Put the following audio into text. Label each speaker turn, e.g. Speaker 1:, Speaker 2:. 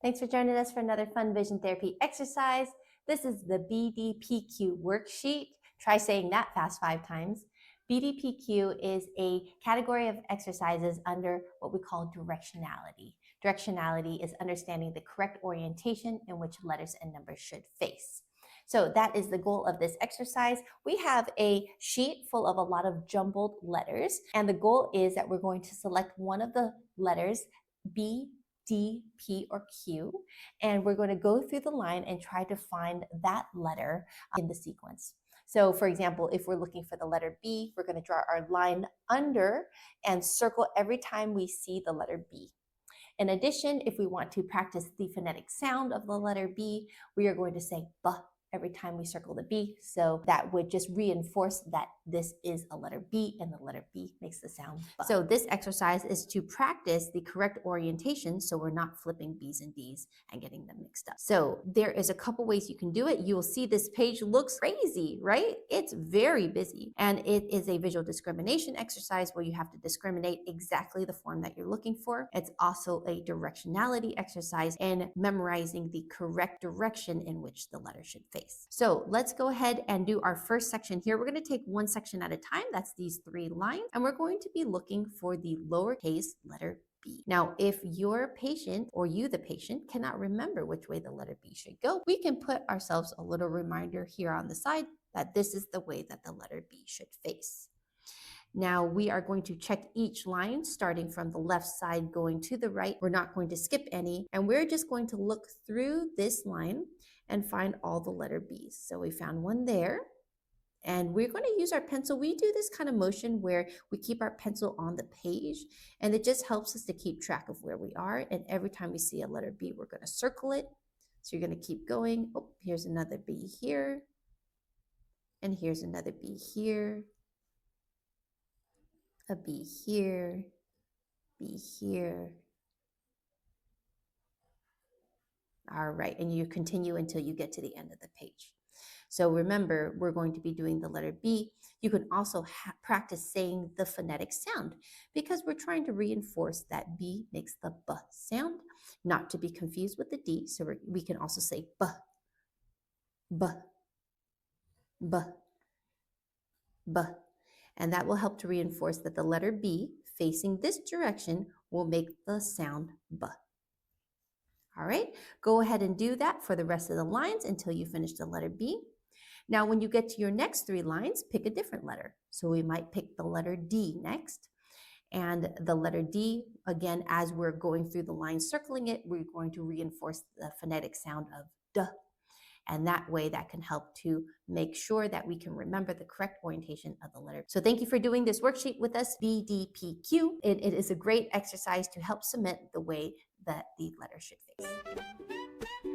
Speaker 1: Thanks for joining us for another fun vision therapy exercise. This is the BDPQ Worksheet. Try saying that fast 5 times. BDPQ is a category of exercises under what we call directionality. Directionality is understanding the correct orientation in which letters and numbers should face. So that is the goal of this exercise. We have a sheet full of a lot of jumbled letters, and the goal is that we're going to select one of the letters, B, D, P, or Q, and we're going to go through the line and try to find that letter in the sequence. So for example, if we're looking for the letter B, we're going to draw our line under and circle every time we see the letter B. In addition, if we want to practice the phonetic sound of the letter B, we are going to say B every time we circle the B. So that would just reinforce that this is a letter B and the letter B makes the sound B. So this exercise is to practice the correct orientation so we're not flipping B's and D's and getting them mixed up. So there is a couple ways you can do it. You will see this page looks crazy, right? It's very busy, and it is a visual discrimination exercise where you have to discriminate exactly the form that you're looking for. It's also a directionality exercise and memorizing the correct direction in which the letter should face. So let's go ahead and do our first section here. We're going to take one section at a time. That's these 3 lines. And we're going to be looking for the lowercase letter B. Now, if your patient or you, the patient, cannot remember which way the letter B should go, we can put ourselves a little reminder here on the side that this is the way that the letter B should face. Now we are going to check each line starting from the left side going to the right. We're not going to skip any, and we're just going to look through this line and find all the letter B's. So we found one there, and we're going to use our pencil. We do this kind of motion where we keep our pencil on the page, and it just helps us to keep track of where we are. And every time we see a letter B, we're going to circle it. So you're going to keep going. Oh, here's another B here, and here's another B here, a B here, B here. All right, and you continue until you get to the end of the page. So remember, we're going to be doing the letter B. You can also practice saying the phonetic sound because we're trying to reinforce that B makes the B sound, not to be confused with the D. So we can also say B, B, B, B. And that will help to reinforce that the letter B facing this direction will make the sound B. All right, go ahead and do that for the rest of the lines until you finish the letter B. Now, when you get to your next 3 lines, pick a different letter. So we might pick the letter D next. And the letter D, again, as we're going through the line circling it, we're going to reinforce the phonetic sound of D. And that way that can help to make sure that we can remember the correct orientation of the letter. So thank you for doing this worksheet with us, BDPQ. It is a great exercise to help cement the way that the letter should face.